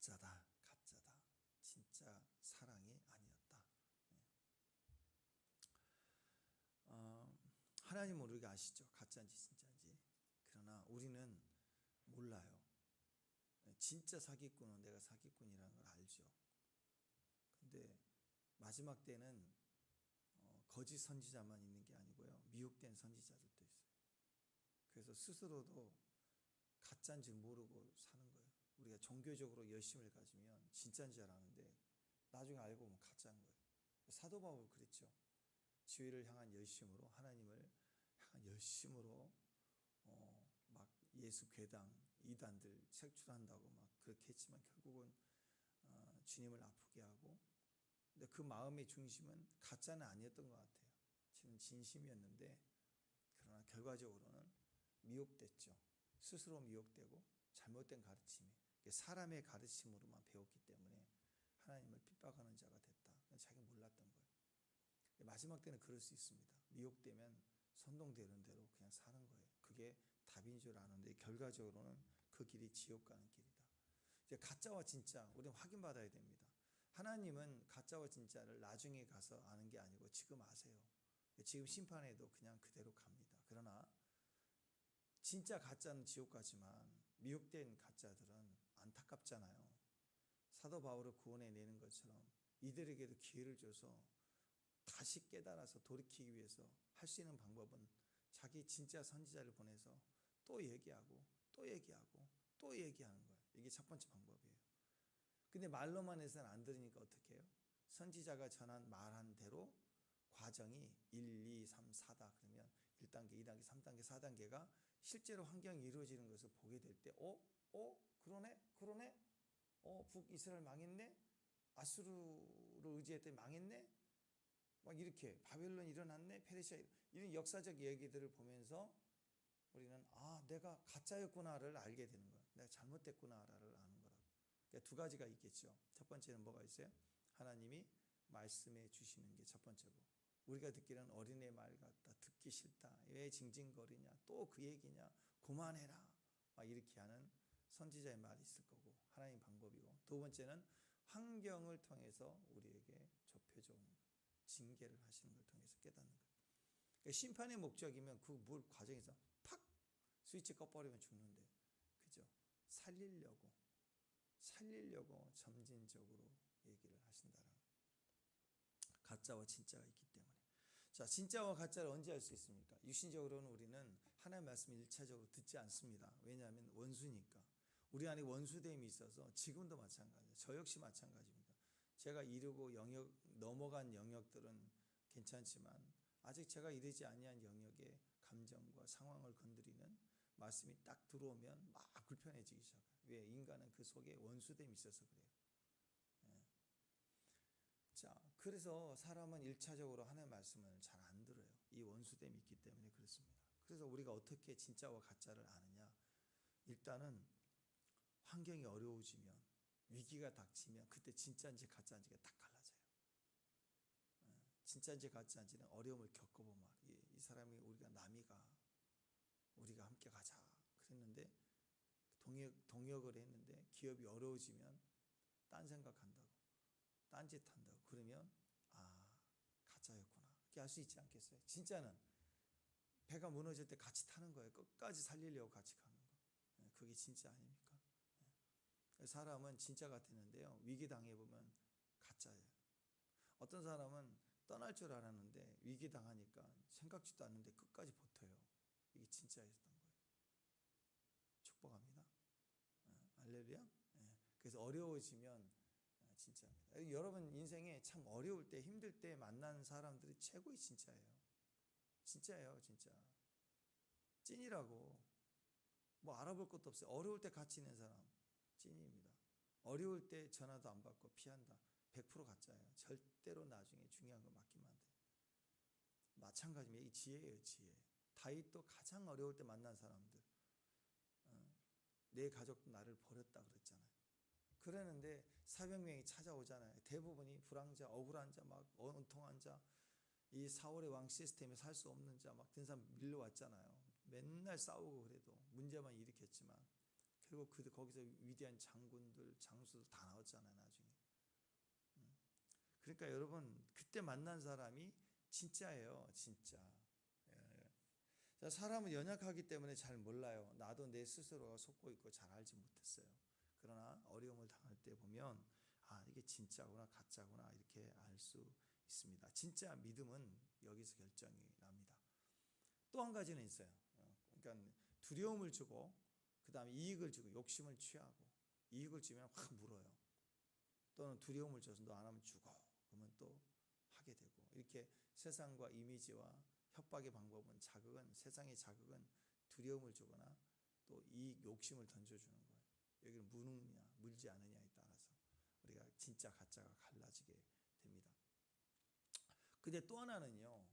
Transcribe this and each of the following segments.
가짜다, 가짜다. 진짜 사랑이 아니었다. 하나님은 우리가 아시죠? 가짜인지 진짜인지. 그러나 우리는 몰라요. 진짜 사기꾼은 내가 사기꾼이라는 걸 알죠. 근데 마지막 때는 거짓 선지자만 있는 게 아니고요, 미혹된 선지자들도 있어요. 그래서 스스로도 가짜인지 모르고 사는 거예요. 우리가 종교적으로 열심을 가지면 진짜인 줄 아는데 나중에 알고 보면 가짜인 거예요. 사도 바울 그랬죠. 지혜를 향한 열심으로, 하나님을 향한 열심으로 막 예수 괴당 이단들 색출한다고 막 그렇게 했지만 결국은 주님을 아프게 하고, 근데 그 마음의 중심은 가짜는 아니었던 것 같아요. 지금 진심이었는데, 그러나 결과적으로는 미혹됐죠. 스스로 미혹되고 잘못된 가르침에, 사람의 가르침으로만 배웠기 때문에 하나님을 핍박하는 자가 됐다. 자기가 몰랐던 거예요. 마지막 때는 그럴 수 있습니다. 미혹되면 선동되는 대로 그냥 사는 거예요. 그게 답인 줄 아는데 결과적으로는 그 길이 지옥 가는 길이다. 이제 가짜와 진짜 우리는 확인받아야 됩니다. 하나님은 가짜와 진짜를 나중에 가서 아는 게 아니고 지금 아세요. 지금 심판에도 그냥 그대로 갑니다. 그러나 진짜 가짜는 지옥 가지만 미혹된 가짜들은 안타깝잖아요. 사도 바울을 구원해내는 것처럼 이들에게도 기회를 줘서 다시 깨달아서 돌이키기 위해서 할 수 있는 방법은 자기 진짜 선지자를 보내서 또 얘기하고 또 얘기하고 또 얘기하는 거예요. 이게 첫 번째 방법이에요. 근데 말로만 해서는 안 들으니까 어떻게 해요? 선지자가 전한 말한 대로 과정이 1, 2, 3, 4다. 그러면 1단계, 2단계, 3단계, 4단계가 실제로 환경이 이루어지는 것을 보게 될 때 그러네? 북이스라엘 망했네? 아수르를 의지했더니 망했네? 막 이렇게 바벨론 일어났네? 페르시아, 이런 역사적 얘기들을 보면서 우리는 내가 가짜였구나를 알게 되는 거예요. 내가 잘못됐구나를 아는 거라고. 그러니까 두 가지가 있겠죠. 첫 번째는 뭐가 있어요? 하나님이 말씀해 주시는 게 첫 번째고, 우리가 듣기는 어린애 말 같다, 듣기 싫다, 왜 징징거리냐, 또 그 얘기냐, 그만해라, 막 이렇게 하는 선지자의 말이 있을 거고, 하나님 방법이고, 두 번째는 환경을 통해서 우리에게 좁혀져 오는 거예요. 징계를 하시는 걸 통해서 깨닫는 거예요. 그러니까 심판의 목적이면 그 뭘 과정에서 팍 스위치 꺼버리면 죽는데, 그죠? 살리려고 점진적으로 얘기를 하신다는, 가짜와 진짜가 있기 때문에. 자, 진짜와 가짜를 언제 알 수 있습니까? 육신적으로는 우리는 하나님의 말씀을 1차적으로 듣지 않습니다. 왜냐하면 원수니까. 우리 안에 원수됨이 있어서 지금도 마찬가지예요. 저 역시 마찬가지입니다. 제가 이루고 넘어간 영역들은 괜찮지만 아직 제가 이르지 아니한 영역의 감정과 상황을 건드리는 말씀이 딱 들어오면 막 불편해지기 시작해요. 왜? 인간은 그 속에 원수됨이 있어서 그래요. 자, 그래서 사람은 1차적으로 하나님의 말씀을 잘 안 들어요. 이 원수됨이 있기 때문에 그렇습니다. 그래서 우리가 어떻게 진짜와 가짜를 아느냐? 일단은 환경이 어려워지면, 위기가 닥치면 그때 진짜인지 가짜인지가 딱 갈라져요. 진짜인지 가짜인지는 어려움을 겪어보면 이 사람이 우리가 남이가 우리가 함께 가자 그랬는데 동역을 했는데 기업이 어려워지면 딴 생각한다고, 딴짓 한다고, 그러면 가짜였구나 이렇게 알 수 있지 않겠어요? 진짜는 배가 무너질 때 같이 타는 거예요. 끝까지 살리려고 같이 가는 거. 그게 진짜 아닙니까? 사람은 진짜 같았는데요, 위기 당해보면 가짜예요. 어떤 사람은 떠날 줄 알았는데 위기 당하니까 생각지도 않는데 끝까지 버텨요. 이게 진짜였던 거예요. 축복합니다. 할렐루야. 그래서 어려워지면 진짜입니다. 여러분 인생에 참 어려울 때, 힘들 때 만난 사람들이 최고의 진짜예요. 진짜예요, 진짜. 찐이라고. 뭐 알아볼 것도 없어요. 어려울 때 같이 있는 사람 찐입니다. 어려울 때 전화도 안 받고 피한다, 100% 가짜예요. 절대로 나중에 중요한 거 맡기면 안 돼요. 마찬가지입니다. 이 지혜예요, 지혜. 다윗도 가장 어려울 때 만난 사람들, 내 가족도 나를 버렸다 그랬잖아요. 그러는데 400명이 찾아오잖아요. 대부분이 불황자, 억울한 자, 막 원통한 자, 이 사울의 왕 시스템에 살 수 없는 자 막 든 사람 밀려왔잖아요. 맨날 싸우고 그래도 문제만 일으켰지만 그리고 거기서 위대한 장군들, 장수들 다 나왔잖아요, 나중에. 그러니까 여러분, 그때 만난 사람이 진짜예요, 진짜. 자, 사람은 연약하기 때문에 잘 몰라요. 나도 내 스스로가 속고 있고 잘 알지 못했어요. 그러나 어려움을 당할 때 보면 이게 진짜구나 가짜구나 이렇게 알 수 있습니다. 진짜 믿음은 여기서 결정이 납니다. 또 한 가지는 있어요. 그러니까 두려움을 주고 그 다음에 이익을 주고 욕심을 취하고, 이익을 주면 확 물어요. 또는 두려움을 줘서 너 안 하면 죽어. 그러면 또 하게 되고, 이렇게 세상과 이미지와 협박의 방법은, 세상의 자극은 두려움을 주거나 또 이익, 욕심을 던져주는 거예요. 여기를 무느냐 물지 않느냐에 따라서 우리가 진짜 가짜가 갈라지게 됩니다. 근데 또 하나는요,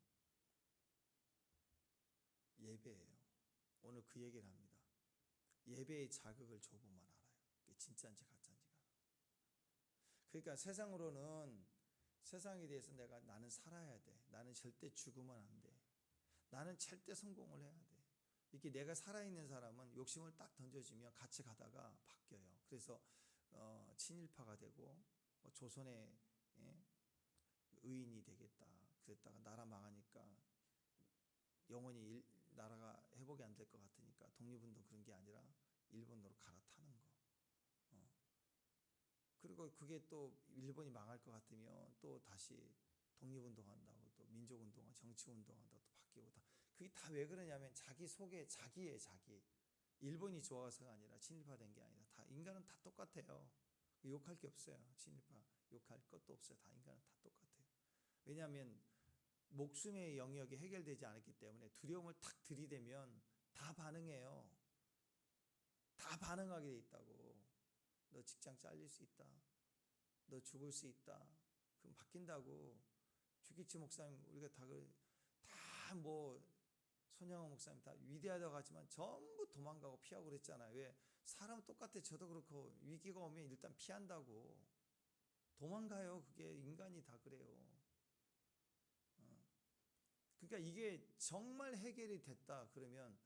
예배예요. 오늘 그 얘기를 합니다. 예배의 자극을 줘보면 알아요. 그게 진짜인지 가짜인지가. 그러니까 세상에 대해서 나는 살아야 돼. 나는 절대 죽으면 안 돼. 나는 절대 성공을 해야 돼. 이렇게 내가 살아있는 사람은 욕심을 딱 던져주면 같이 가다가 바뀌어요. 그래서 친일파가 되고 조선의 의인이 되겠다. 그랬다가 나라 망하니까 영원히 나라가 회복이 안 될 것 같으니까 독립운동 그런 게 아니라 일본으로 갈아타는 거. 그리고 그게 또 일본이 망할 것 같으면 또 다시 독립운동한다고 또 민족운동한 정치운동한다고 또 바뀌고 다. 그게 다 왜 그러냐면 자기 속에 자기. 일본이 좋아서가 아니라 친일파 된 게 아니라 다 인간은 다 똑같아요. 욕할 게 없어요. 친일파 욕할 것도 없어요. 다 인간은 다 똑같아요. 왜냐하면 목숨의 영역이 해결되지 않았기 때문에 두려움을 탁 들이대면 다 반응해요. 다 반응하게 돼 있다고. 너 직장 잘릴 수 있다. 너 죽을 수 있다. 그럼 바뀐다고. 주기치 목사님 우리가 다 손양호 목사님 다 위대하다고 하지만 전부 도망가고 피하고 그랬잖아요. 왜? 사람은 똑같아. 저도 그렇고 위기가 오면 일단 피한다고. 도망가요. 그게 인간이 다 그래요. 그러니까 이게 정말 해결이 됐다 그러면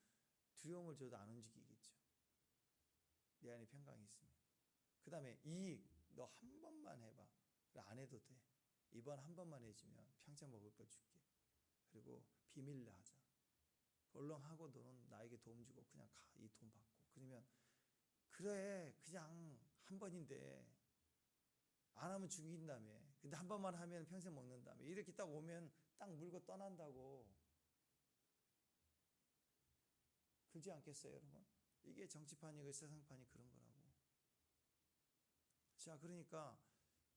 두려움을 줘도 안 움직이겠죠. 내 안에 평강이 있으면. 그 다음에 이익, 너 한 번만 해봐. 안 해도 돼. 이번 한 번만 해주면 평생 먹을 거 줄게. 그리고 비밀로 하자. 얼른 하고 너는 나에게 도움 주고 그냥 가. 이 돈 받고. 그러면 그래 그냥 한 번인데 안 하면 죽인다며. 근데 한 번만 하면 평생 먹는다며. 이렇게 딱 오면 딱 물고 떠난다고. 그러지 않겠어요 여러분? 이게 정치판이고 세상판이 그런 거라고. 자, 그러니까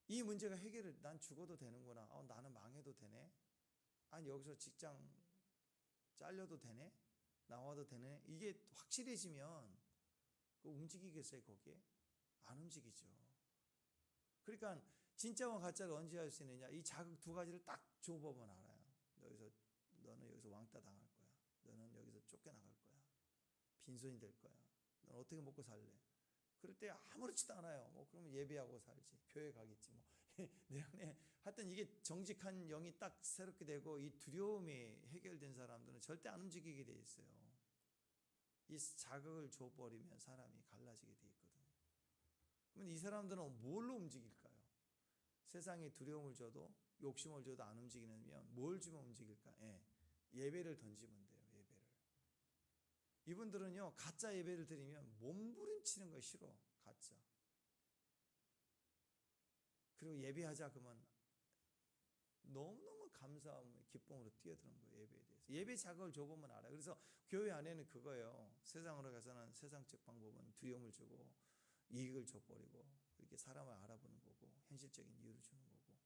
이 문제가 해결을, 난 죽어도 되는구나. 나는 망해도 되네. 아니 여기서 직장 잘려도 되네. 나와도 되네. 이게 확실해지면 움직이겠어요 거기에? 안 움직이죠. 그러니까 진짜와 가짜를 언제 할 수 있느냐? 이 자극 두 가지를 딱 줘보면 알아요. 너는 여기서 왕따 당할 거야. 너는 여기서 쫓겨나갈 거야. 빈손이 될 거야. 넌 어떻게 먹고 살래? 그럴 때 아무렇지도 않아요. 그러면 예배하고 살지. 교회 가겠지. 내 안에 하여튼 이게 정직한 영이 딱 새롭게 되고 이 두려움이 해결된 사람들은 절대 안 움직이게 돼 있어요. 이 자극을 줘버리면 사람이 갈라지게 돼 있거든요. 그러면 이 사람들은 뭘로 움직일까요? 세상에 두려움을 줘도 욕심을 줘도 안 움직이면 뭘 주면 움직일까? 예배를 던지면 돼요. 예배를. 이분들은요 가짜 예배를 드리면 몸부림치는 거 싫어. 가짜. 그리고 예배하자 그러면 너무너무 감사함 기쁨으로 뛰어드는 거예요. 예배에 대해서. 예배 자극을 줘보면 알아요. 그래서 교회 안에는 그거예요. 세상으로 가서는 세상적 방법은 두려움을 주고 이익을 줘버리고 그렇게 사람을 알아보는 거고 현실적인 이유를 주는 거고,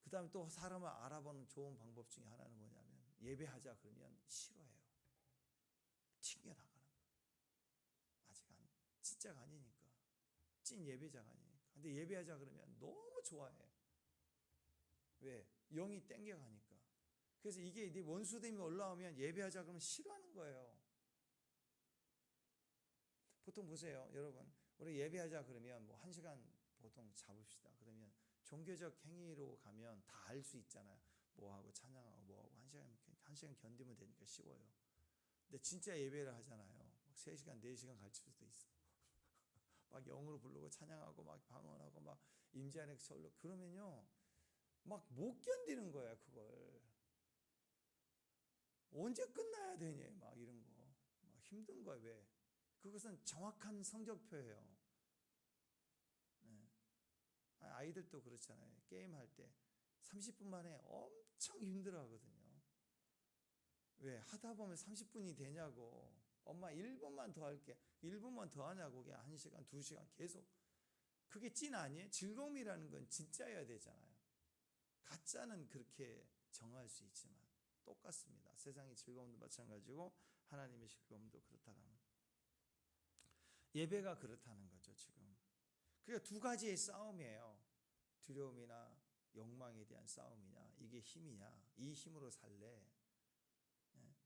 그 다음에 또 사람을 알아보는 좋은 방법 중에 하나는 뭐냐면 예배하자 그러면 싫어해요. 튕겨나가는 거예요. 진짜가 아니니까. 찐 예배자가 아니니까. 근데 예배하자 그러면 너무 좋아해. 왜? 영이 땡겨가니까. 그래서 이게 네 원수됨이 올라오면 예배하자 그러면 싫어하는 거예요. 보통 보세요 여러분, 우리 예배하자 그러면 1시간 보통 잡읍시다. 그러면 종교적 행위로 가면 다 알 수 있잖아요. 뭐하고 찬양하고 뭐하고 1시간 견디면 되니까 쉬워요. 근데 진짜 예배를 하잖아요. 3시간 4시간 가르칠 수도 있어. 막 영으로 부르고 찬양하고 막 방언하고 막 임재 안에 절로 그러면요 막 못 견디는 거야. 그걸 언제 끝나야 되니 막 이런 거 막 힘든 거야. 왜? 그것은 정확한 성적표예요. 네. 아이들도 그렇잖아요. 게임할 때 30분 만에 엄청 힘들어하거든요. 왜? 하다 보면 30분이 되냐고. 엄마 1분만 더 할게. 1분만 더 하냐고. 그냥 1시간, 2시간 계속. 그게 찐 아니에요? 즐거움이라는 건 진짜여야 되잖아요. 가짜는 그렇게 정할 수 있지만 똑같습니다. 세상의 즐거움도 마찬가지고 하나님의 즐거움도 그렇다라는. 예배가 그렇다는 거죠, 지금. 그러니까 두 가지의 싸움이에요. 두려움이나 욕망에 대한 싸움이냐, 이게 힘이냐, 이 힘으로 살래,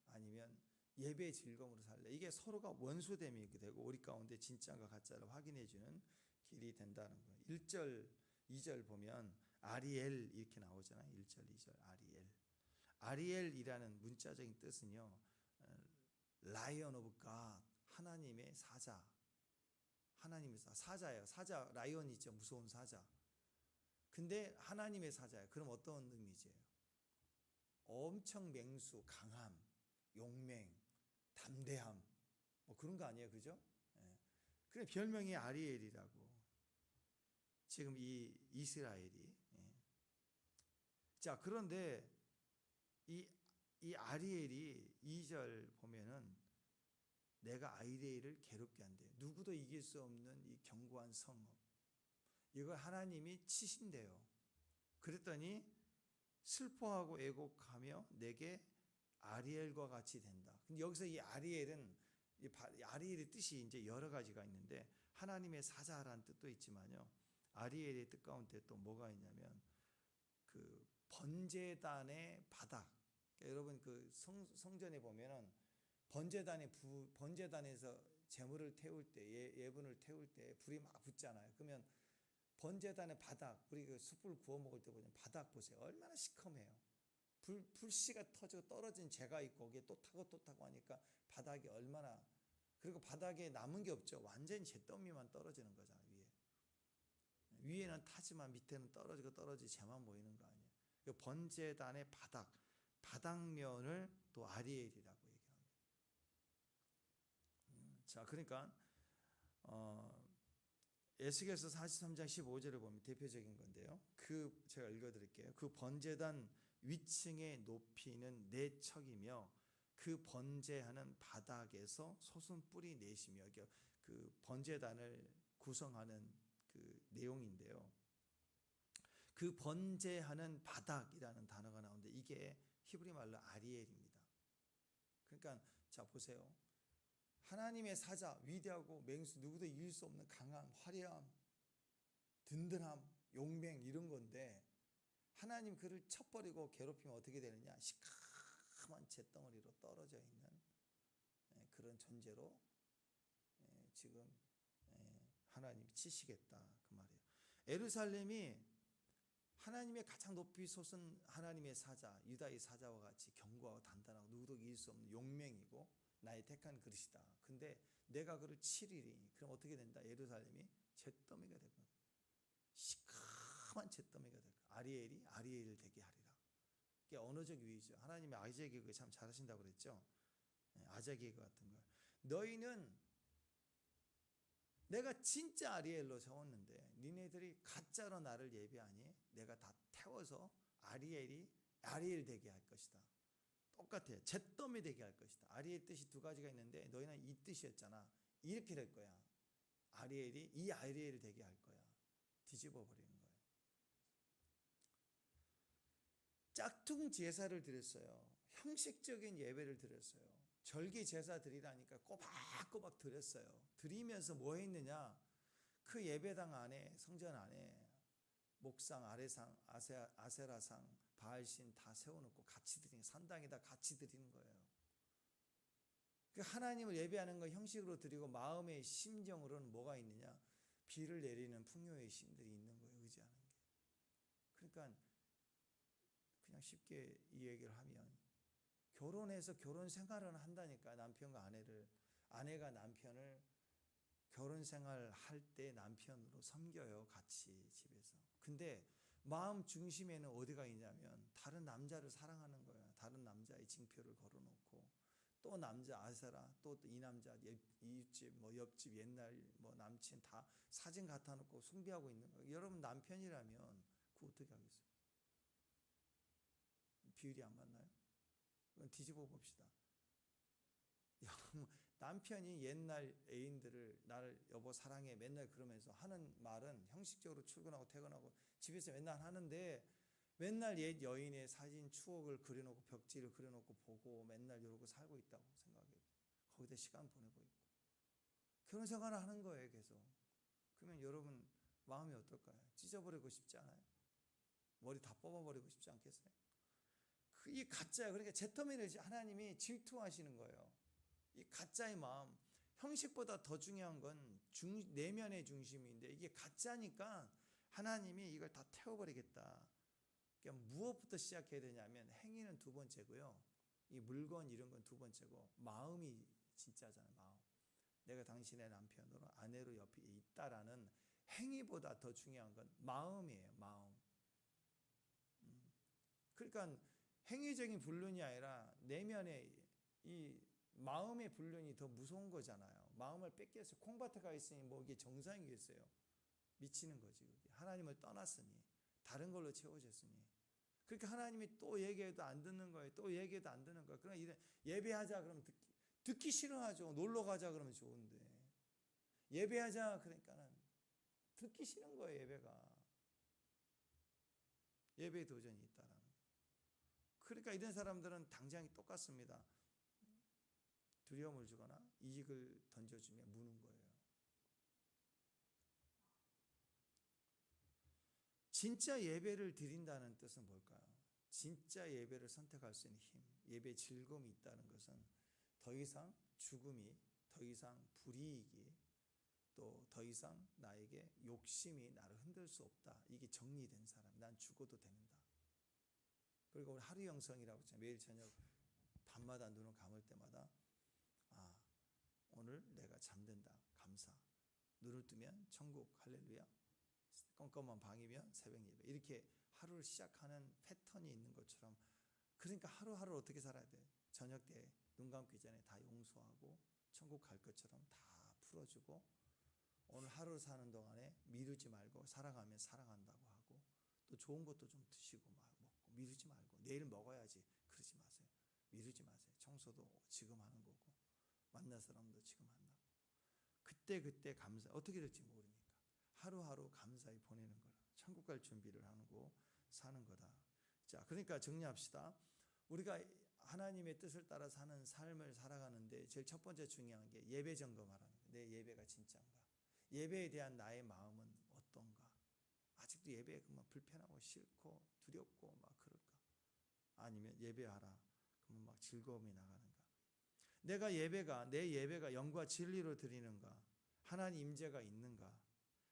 아니면 예배의 즐거움으로 살래. 이게 서로가 원수됨이 되고 우리 가운데 진짜가 가짜를 확인해주는 길이 된다는 거예요. 1절, 2절 보면 아리엘 이렇게 나오잖아요. 1절, 2절 아리엘. 아리엘이라는 문자적인 뜻은요, 라이언 오브 갓, 하나님의 사자. 하나님의 사자예요. 사자, 라이언이죠. 무서운 사자. 근데 하나님의 사자예요. 그럼 어떤 의미죠? 엄청 맹수, 강함, 용맹, 담대함, 뭐 그런 거 아니에요, 그죠? 예. 그래 별명이 아리엘이라고. 지금 이 이스라엘이. 예. 자, 그런데 이 아리엘이 2절 보면은 내가 아리엘을 괴롭게 한대요. 누구도 이길 수 없는 이 견고한 성읍. 이걸 하나님이 치신대요. 그랬더니 슬퍼하고 애곡하며 내게 아리엘과 같이 된다. 근데 여기서 이 아리엘은 아리엘의 뜻이 이제 여러 가지가 있는데 하나님의 사자라는 뜻도 있지만요. 아리엘의 뜻 가운데 또 뭐가 있냐면 그 번제단의 바닥. 그러니까 여러분 그 성전에 보면은 번제단에서 제물을 태울 때 예분을 태울 때 불이 막 붙잖아요. 그러면 번제단의 바닥, 우리 그 숯불 구워 먹을 때 보면 바닥 보세요. 얼마나 시커매요. 불씨가 터져 떨어진 재가 있고 거기에 또 타고 하니까 바닥이 얼마나, 그리고 바닥에 남은 게 없죠. 완전히 잿더미만 떨어지는 거잖아요. 위에는 타지만 밑에는 떨어지고 재만 보이는 거 아니에요. 번제단의 바닥면을 또 아리엘이라고 얘기합니다. 자, 그러니까 에스겔서 43장 15절을 보면 대표적인 건데요. 제가 읽어드릴게요. 그 번제단 위층의 높이는 4척이며 그 번제하는 바닥에서 솟은 뿔이 4시며, 그 번제단을 구성하는 그 내용인데요. 그 번제하는 바닥이라는 단어가 나오는데 이게 히브리 말로 아리엘입니다. 그러니까 자 보세요. 하나님의 사자, 위대하고 맹수, 누구도 이길 수 없는 강함, 화려함, 든든함, 용맹 이런 건데 하나님 그를 쳐버리고 괴롭히면 어떻게 되느냐? 시커먼 잿덩어리로 떨어져 있는 그런 존재로 지금 하나님이 치시겠다 그 말이에요. 예루살렘이 하나님의 가장 높이 솟은 하나님의 사자, 유다의 사자와 같이 견고하고 단단하고 누구도 이길 수 없는 용맹이고 나의 택한 그릇이다. 근데 내가 그를 치리니 그럼 어떻게 된다? 예루살렘이 잿더미가 될 거다. 시커먼 잿더미가 될 거다. 아리엘이 아리엘을 되게 하리라. 이게 언어적 유의죠. 하나님의 아재 개그 참 잘하신다고 그랬죠. 아재 개그 같은 거. 너희는 내가 진짜 아리엘로 세웠는데 니네들이 가짜로 나를 예배하니 내가 다 태워서 아리엘 되게 할 것이다. 똑같아요. 잿더미 되게 할 것이다. 아리엘 뜻이 2가지가 있는데 너희는 이 뜻이었잖아. 이렇게 될 거야. 이 아리엘을 되게 할 거야. 뒤집어 버리는 거예요. 짝퉁 제사를 드렸어요. 형식적인 예배를 드렸어요. 절기 제사 드리라니까 꼬박꼬박 드렸어요. 드리면서 뭐 했느냐? 그 예배당 안에, 성전 안에 목상, 아래상, 아세라상, 바알신 다 세워놓고 같이 드리는, 산당에다 같이 드리는 거예요. 그 하나님을 예배하는 거 형식으로 드리고 마음의 심정으로는 뭐가 있느냐? 비를 내리는 풍요의 신들이 있는 거예요. 의지하는 게. 그러니까 그냥 쉽게 이 얘기를 하면 결혼해서 결혼 생활을 한다니까. 남편과 아내가 남편을 결혼 생활 할 때 남편으로 섬겨요. 같이 집에서. 근데 마음 중심에는 어디가 있냐면 다른 남자를 사랑하는 거야. 다른 남자의 징표를 걸어놓고 또 남자 아세라 또 이 남자 이웃집 뭐 옆집 옛날 뭐 남친 다 사진 갖다 놓고 숭배하고 있는 거예요. 여러분 남편이라면 그거 어떻게 하겠어요? 비율이 안 맞나요? 그건 뒤집어 봅시다. 남편이 옛날 애인들을 나를 여보 사랑해 맨날 그러면서 하는 말은 형식적으로 출근하고 퇴근하고 집에서 맨날 하는데 맨날 옛 여인의 사진 추억을 그려놓고 벽지를 그려놓고 보고 맨날 이러고 살고 있다고 생각해요. 거기다 시간 보내고 있고 결혼 생활을 하는 거예요 계속. 그러면 여러분 마음이 어떨까요? 찢어버리고 싶지 않아요? 머리 다 뽑아버리고 싶지 않겠어요? 이 가짜예요. 그러니까 제터민을 하나님이 질투하시는 거예요. 이 가짜의 마음, 형식보다 더 중요한 건 내면의 중심인데 이게 가짜니까 하나님이 이걸 다 태워버리겠다. 그러니까 무엇부터 시작해야 되냐면 행위는 두 번째고요. 이 물건 이런 건 두 번째고 마음이 진짜잖아요. 마음. 내가 당신의 남편으로 아내로 옆에 있다라는 행위보다 더 중요한 건 마음이에요. 마음. 그러니까 행위적인 불륜이 아니라 내면의 이 마음의 불륜이 더 무서운 거잖아요. 마음을 뺏겨서 콩밭에 가 있으니 뭐 이게 정상이겠어요? 미치는 거지 그게. 하나님을 떠났으니 다른 걸로 채워졌으니. 그러니까 하나님이 또 얘기해도 안 듣는 거예요. 또 얘기해도 안 듣는 거예요. 그러나 이래 예배하자 그러면 듣기 싫어하죠. 놀러 가자 그러면 좋은데 예배하자 그러니까는 듣기 싫은 거예요. 예배가. 예배에 도전이 있다라는 거예요. 그러니까 이런 사람들은 당장이 똑같습니다. 두려움을 주거나 이익을 던져주며 무는 거예요. 진짜 예배를 드린다는 뜻은 뭘까요? 진짜 예배를 선택할 수 있는 힘, 예배의 즐거움이 있다는 것은 더 이상 죽음이, 더 이상 불이익이, 또 더 이상 나에게 욕심이 나를 흔들 수 없다. 이게 정리된 사람, 난 죽어도 된다. 그리고 우리 하루 영성이라고 했잖아요. 매일 저녁 밤마다 눈을 감을 때마다 오늘 내가 잠든다. 감사. 눈을 뜨면 천국 할렐루야. 껌껌한 방이면 새벽 예배. 이렇게 하루를 시작하는 패턴이 있는 것처럼 그러니까 하루하루 어떻게 살아야 돼? 저녁 때 눈 감기 전에 다 용서하고 천국 갈 것처럼 다 풀어주고 오늘 하루 사는 동안에 미루지 말고 살아가면 사랑한다고 하고 또 좋은 것도 좀 드시고 먹고 미루지 말고 내일 먹어야지 그러지 마세요. 미루지 마세요. 청소도 지금 하는 거고 만날 사람도 지금 만나고 그때 감사. 어떻게 될지 모르니까 하루하루 감사히 보내는 거라. 천국 갈 준비를 하고 사는 거다. 자, 그러니까 정리합시다. 우리가 하나님의 뜻을 따라 사는 삶을 살아가는데 제일 첫 번째 중요한 게 예배 점검하라는 거예요. 내 예배가 진짜인가? 예배에 대한 나의 마음은 어떤가? 아직도 예배가 막 불편하고 싫고 두렵고 막 그럴까? 아니면 예배하라. 그러면 막 즐거움이 나가는가? 내 예배가 영과 진리로 드리는가? 하나님 임재가 있는가?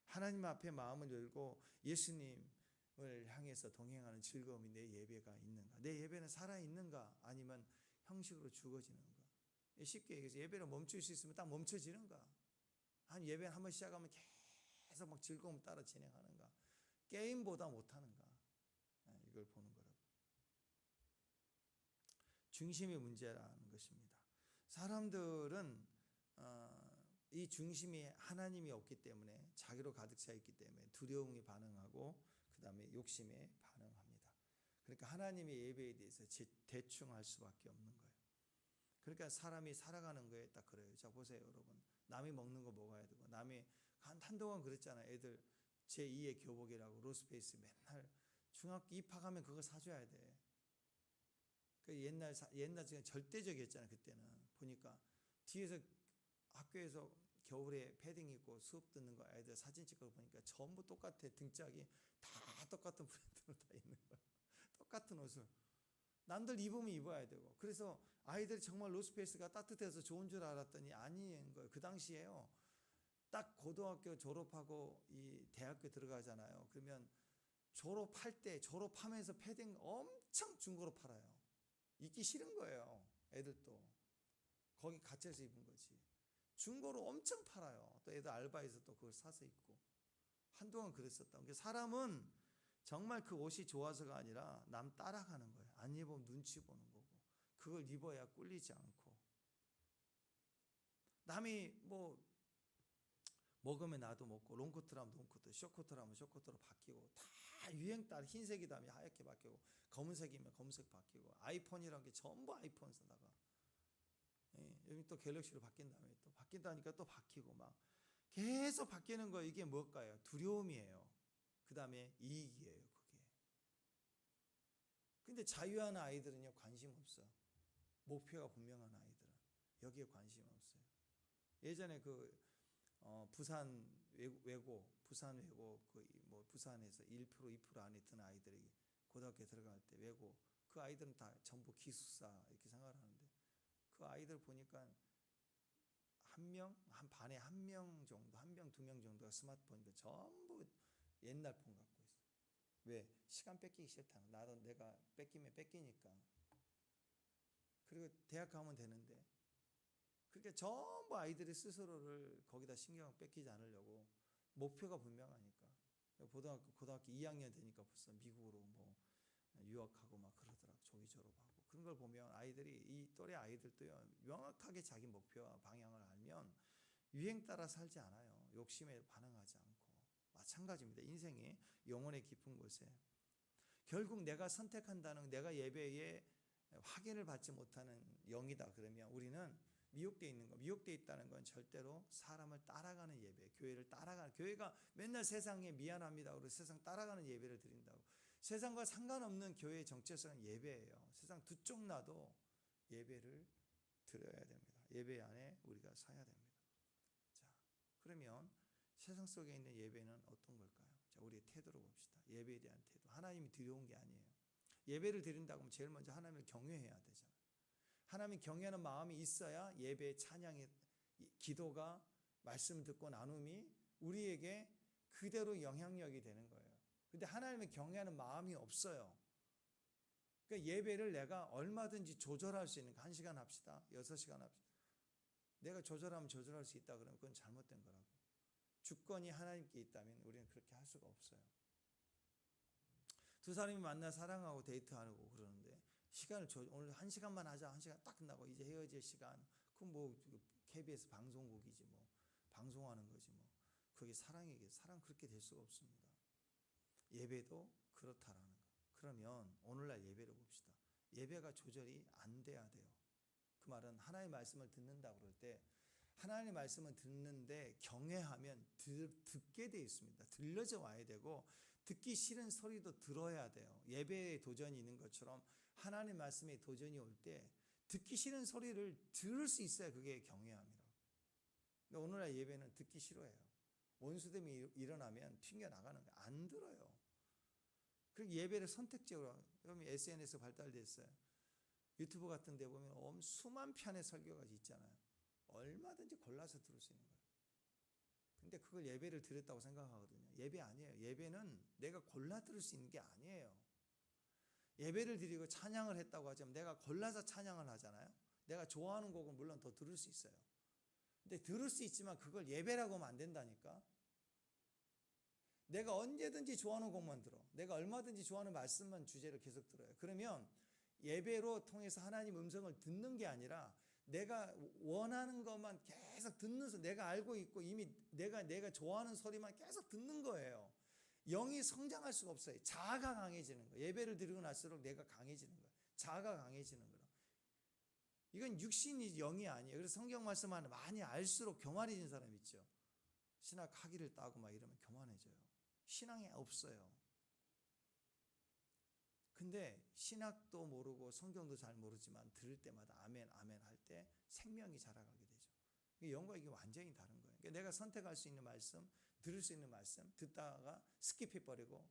하나님 앞에 마음을 열고 예수님을 향해서 동행하는 즐거움이 내 예배가 있는가? 내 예배는 살아있는가? 아니면 형식으로 죽어지는가? 쉽게 얘기해서 예배를 멈출 수 있으면 딱 멈춰지는가? 한 예배 한번 시작하면 계속 막 즐거움 따라 진행하는가? 게임보다 못하는가? 이걸 보는 거라고. 중심의 문제라는 것입니다. 사람들은 이 중심이 하나님이 없기 때문에 자기로 가득 차 있기 때문에 두려움이 반응하고 그 다음에 욕심에 반응합니다. 그러니까 하나님의 예배에 대해서 대충 할 수밖에 없는 거예요. 그러니까 사람이 살아가는 거에 딱 그래요. 자 보세요 여러분. 남이 먹는 거 먹어야 되고 남이 한동안 그랬잖아요. 애들 제2의 교복이라고 로스페이스 맨날 중학교 입학하면 그거 사줘야 돼. 그 옛날 중에 절대적이었잖아요. 그때는 보니까 뒤에서 학교에서 겨울에 패딩 입고 수업 듣는 거 애들 사진 찍고 보니까 전부 똑같아. 등짝이 다 똑같은 브랜드로 다 있는 거야. 똑같은 옷을 남들 입으면 입어야 되고. 그래서 아이들이 정말 로스페이스가 따뜻해서 좋은 줄 알았더니 아닌 거예요. 그 당시에요. 딱 고등학교 졸업하고 이 대학교 들어가잖아요. 그러면 졸업하면서 패딩 엄청 중고로 팔아요. 입기 싫은 거예요. 애들도. 거기 갇혀서 입은 거지. 중고로 엄청 팔아요. 또 애들 알바해서 또 그걸 사서 입고. 한동안 그랬었다. 그러니까 사람은 정말 그 옷이 좋아서가 아니라 남 따라가는 거예요. 안 입으면 눈치 보는 거고, 그걸 입어야 꿀리지 않고, 남이 뭐 먹으면 나도 먹고, 롱코트라면 롱코트, 쇼코트라면 쇼코트로 바뀌고, 다 유행 따라 흰색이다면 하얗게 바뀌고, 검은색이면 검은색 바뀌고, 아이폰이란 게 전부 아이폰 쓰다가 여기 또 갤럭시로 바뀐 다음에 또 바뀐다니까 또 바뀌고, 막 계속 바뀌는 거. 이게 뭘까요? 두려움이에요. 그 다음에 이익이에요, 그게. 근데 자유하는 아이들은요, 관심 없어. 목표가 분명한 아이들은 여기에 관심 없어요. 예전에 부산 외고 뭐 부산에서 1% 2% 안에 든 아이들이 고등학교에 들어갈 때 외고, 그 아이들은 다 전부 기숙사 이렇게 생각을 하는데, 그 아이들 보니까 한 반에 한 명 정도, 한 명, 두 명 정도가 스마트폰인데 전부 옛날 폰 갖고 있어. 왜? 시간 뺏기기 싫다는. 나도 내가 뺏기면 뺏기니까. 그리고 대학 가면 되는데. 그러니까 전부 아이들이 스스로를 거기다 신경 뺏기지 않으려고 목표가 분명하니까. 고등학교 2학년 되니까 벌써 미국으로 뭐 유학하고 막 그러더라고. 조기 졸업하고. 그런 걸 보면 아이들이, 이 또래 아이들도요, 명확하게 자기 목표와 방향을 알면 유행 따라 살지 않아요. 욕심에 반응하지 않고. 마찬가지입니다. 인생의 영혼의 깊은 곳에 결국 내가 선택한다는, 내가 예배에 확인을 받지 못하는 영이다 그러면 우리는 미혹되어 있는 거. 미혹되어 있다는 건 절대로 사람을 따라가는 예배, 교회를 따라가는, 교회가 맨날 세상에 미안합니다 그리고 세상 따라가는 예배를 드린다고. 세상과 상관없는 교회의 정체성은 예배예요. 세상 두 쪽 나도 예배를 드려야 됩니다. 예배 안에 우리가 서야 됩니다. 자, 그러면 세상 속에 있는 예배는 어떤 걸까요? 자, 우리의 태도로 봅시다. 예배에 대한 태도. 하나님이 두려운 게 아니에요. 예배를 드린다고 하면 제일 먼저 하나님을 경외해야 되잖아요. 하나님 경외하는 마음이 있어야 예배, 찬양의 기도가, 말씀 듣고 나눔이 우리에게 그대로 영향력이 되는 거예요. 근데 하나님을 경외하는 마음이 없어요. 그러니까 예배를 내가 얼마든지 조절할 수 있는 거, 1시간 합시다, 6시간 합시다. 내가 조절하면 조절할 수 있다 그러면 그건 잘못된 거라고. 주권이 하나님께 있다면 우리는 그렇게 할 수가 없어요. 두 사람이 만나 사랑하고 데이트하고 그러는데 시간을 오늘 1시간만 하자, 1시간 딱 끝나고 이제 헤어질 시간, 그럼 뭐 KBS 방송국이지 뭐, 방송하는 거지 뭐. 그게 사랑이겠어. 사랑 그렇게 될 수가 없습니다. 예배도 그렇다라는 거. 그러면 오늘날 예배를 봅시다. 예배가 조절이 안 돼야 돼요. 그 말은 하나님의 말씀을 듣는다 그럴 때, 하나님의 말씀을 듣는데 경외하면 듣게 돼 있습니다. 들려져 와야 되고, 듣기 싫은 소리도 들어야 돼요. 예배에 도전이 있는 것처럼 하나님의 말씀에 도전이 올 때 듣기 싫은 소리를 들을 수 있어야 그게 경외함이라고. 근데 오늘날 예배는 듣기 싫어해요. 원수됨이 일어나면 튕겨나가는 거예요. 안 들어요. 그리고 예배를 선택적으로, 그러면 SNS 발달됐어요. 유튜브 같은 데 보면 수만 편의 설교가 있잖아요. 얼마든지 골라서 들을 수 있는 거예요. 근데 그걸 예배를 드렸다고 생각하거든요. 예배 아니에요. 예배는 내가 골라 들을 수 있는 게 아니에요. 예배를 드리고 찬양을 했다고 하자면 내가 골라서 찬양을 하잖아요. 내가 좋아하는 곡은 물론 더 들을 수 있어요. 근데 들을 수 있지만 그걸 예배라고 하면 안 된다니까. 내가 언제든지 좋아하는 곡만 들어. 내가 얼마든지 좋아하는 말씀만, 주제를 계속 들어요. 그러면 예배로 통해서 하나님 음성을 듣는 게 아니라 내가 원하는 것만 계속 듣는, 내가 알고 있고 이미 내가 좋아하는 소리만 계속 듣는 거예요. 영이 성장할 수가 없어요. 자아가 강해지는 거예요. 예배를 드리고 날수록 내가 강해지는 거예요. 자아가 강해지는 거예요. 이건 육신이 영이 아니에요. 그래서 성경 말씀을 많이 알수록 교만해진 사람 있죠. 신학 학위를 따고 막 이러면 교만해져요. 신앙이 없어요. 근데 신학도 모르고 성경도 잘 모르지만 들을 때마다 아멘 아멘 할 때 생명이 자라가게 되죠. 영과 이게 완전히 다른 거예요. 그러니까 내가 선택할 수 있는 말씀, 들을 수 있는 말씀, 듣다가 스킵해버리고,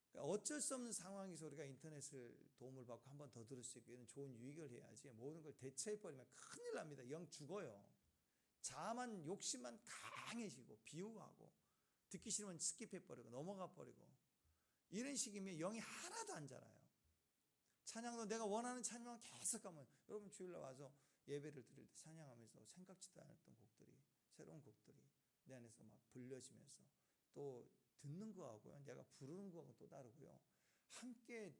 그러니까 어쩔 수 없는 상황에서 우리가 인터넷을 도움을 받고 한 번 더 들을 수 있고 이런 좋은 유익을 해야지, 모든 걸 대체해버리면 큰일 납니다. 영 죽어요. 자만, 욕심만 강해지고 비우하고, 듣기 싫으면 스킵해버리고 넘어가버리고, 이런 식이면 영이 하나도 안 자라요. 찬양도 내가 원하는 찬양만 계속 가면, 여러분 주일날 와서 예배를 드릴 때 찬양하면서 생각지도 않았던 곡들이, 새로운 곡들이 내 안에서 막 불려지면서, 또 듣는 거하고요, 내가 부르는 거하고 또 다르고요, 함께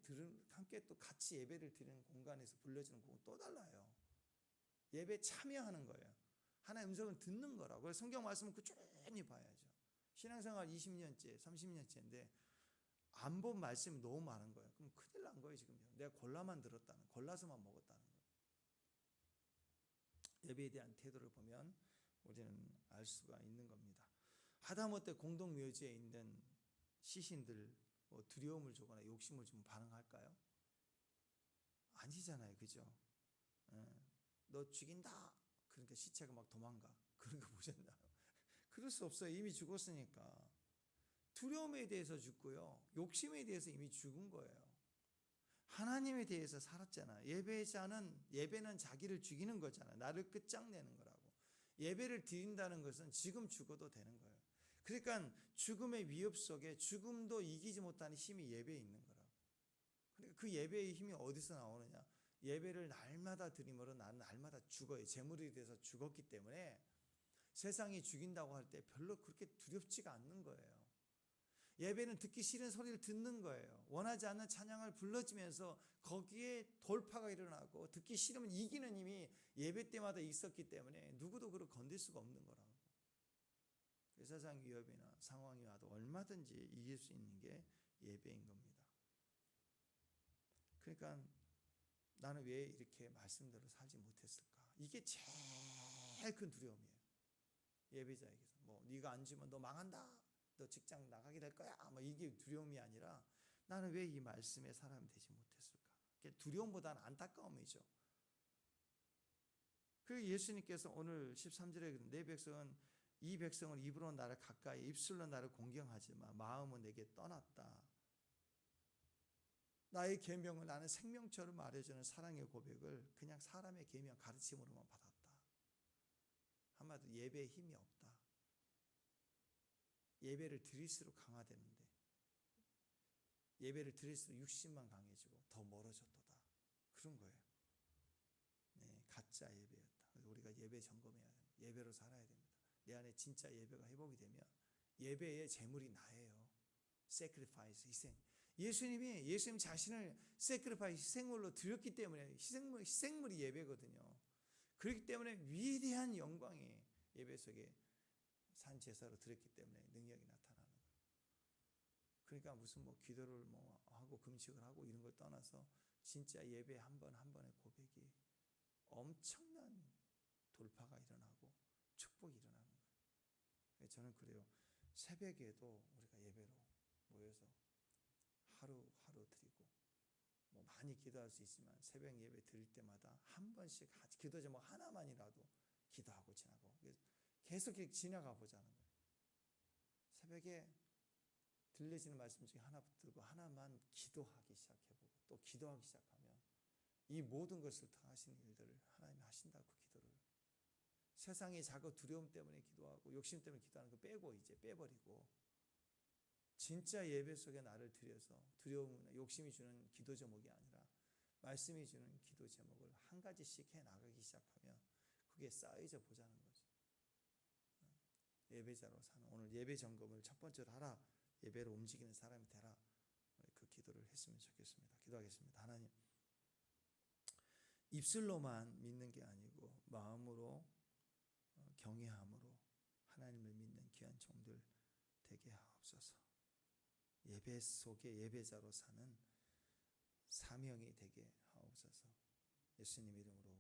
또 같이 예배를 드리는 공간에서 불려지는 곡은 또 달라요. 예배에 참여하는 거예요. 하나의 음성을 듣는 거라고. 그래서 성경 말씀은 꾸준히 봐야죠. 신앙생활 20년째, 30년째인데 안 본 말씀이 너무 많은 거예요. 그럼 큰일 난 거예요, 지금요. 내가 골라서만 먹었다는 거예요. 예배에 대한 태도를 보면 우리는 알 수가 있는 겁니다. 하다못해 공동묘지에 있는 시신들 두려움을 주거나 욕심을 주면 반응할까요? 아니잖아요, 그죠? 너 죽인다. 그러니까 시체가 막 도망가. 그런 거 보셨나요? 그럴 수 없어요. 이미 죽었으니까. 두려움에 대해서 죽고요, 욕심에 대해서 이미 죽은 거예요. 하나님에 대해서 살았잖아. 예배는 자기를 죽이는 거잖아. 나를 끝장내는 거라고. 예배를 드린다는 것은 지금 죽어도 되는 거예요. 그러니까 죽음의 위협 속에 죽음도 이기지 못하는 힘이 예배에 있는 거라고. 그러니까 그 예배의 힘이 어디서 나오느냐? 예배를 날마다 드림으로 나는 날마다 죽어요. 제물이 돼서 죽었기 때문에 세상이 죽인다고 할 때 별로 그렇게 두렵지가 않는 거예요. 예배는 듣기 싫은 소리를 듣는 거예요. 원하지 않는 찬양을 불러주면서 거기에 돌파가 일어나고, 듣기 싫으면 이기는 힘이 예배 때마다 있었기 때문에 누구도 그걸 건들 수가 없는 거라고. 세상 위협이나 상황이 와도 얼마든지 이길 수 있는 게 예배인 겁니다. 그러니까 나는 왜 이렇게 말씀대로 살지 못했을까? 이게 제일 큰 두려움이에요. 예배자에게서. 네가 안 주면 너 망한다. 너 직장 나가게 될 거야. 이게 두려움이 아니라 나는 왜 이 말씀의 사람이 되지 못했을까? 두려움보다는 안타까움이죠. 그리고 예수님께서 오늘 13절에 이 백성은 입으로 나를 가까이, 입술로 나를 공경하지만 마음은 내게 떠났다. 나의 계명을 나는 생명처럼 말해주는 사랑의 고백을 그냥 사람의 계명 가르침으로만 받았다. 한마디로 예배에 힘이 없다. 예배를 드릴수록 강화되는데, 예배를 드릴수록 육신만 강해지고 더 멀어졌도다. 그런 거예요. 네, 가짜 예배였다. 그래서 우리가 예배 점검해야 됩니다. 예배로 살아야 됩니다. 내 안에 진짜 예배가 회복이 되면 예배의 제물이 나예요. sacrifice, 희생. 예수님 자신을 sacrifice, 희생물로 드렸기 때문에 희생물이 예배거든요. 그렇기 때문에 위대한 영광이 예배 속에 산 제사로 드렸기 때문에 능력이 나타나는 거예요. 그러니까 무슨 기도를 하고 금식을 하고 이런 걸 떠나서 진짜 예배 한 번 한 번의 고백이 엄청난 돌파가 일어나고 축복이 일어나는 거예요. 저는 그래요. 새벽에도 우리가 예배로 모여서 하루하루 드리고, 많이 기도할 수 있지만 새벽 예배 드릴 때마다 한 번씩 기도 제목 하나만이라도 기도하고 지나고 계속 지나가 보자는 거예요. 새벽에 들려지는 말씀 중에 하나 붙들고 하나만 기도하기 시작해보고, 또 기도하기 시작하면 이 모든 것을 다 하시는 일들을 하나님이 하신다고. 그 기도를 세상의 자고 두려움 때문에 기도하고 욕심 때문에 기도하는 거 빼고 이제 빼버리고, 진짜 예배 속에 나를 들여서 두려움이나 욕심이 주는 기도 제목이 아니라 말씀이 주는 기도 제목을 한 가지씩 해나가기 시작하면 그게 쌓여져 보자는 거죠. 예배자로 사는, 오늘 예배 점검을 첫 번째로 하라. 예배로 움직이는 사람이 되라. 그 기도를 했으면 좋겠습니다. 기도하겠습니다. 하나님, 입술로만 믿는 게 아니고 마음으로 경외함으로 하나님을 믿는 귀한 종들 되게 하옵소서. 예배 속에 예배자로 사는 사명이 되게 하옵소서. 예수님 이름으로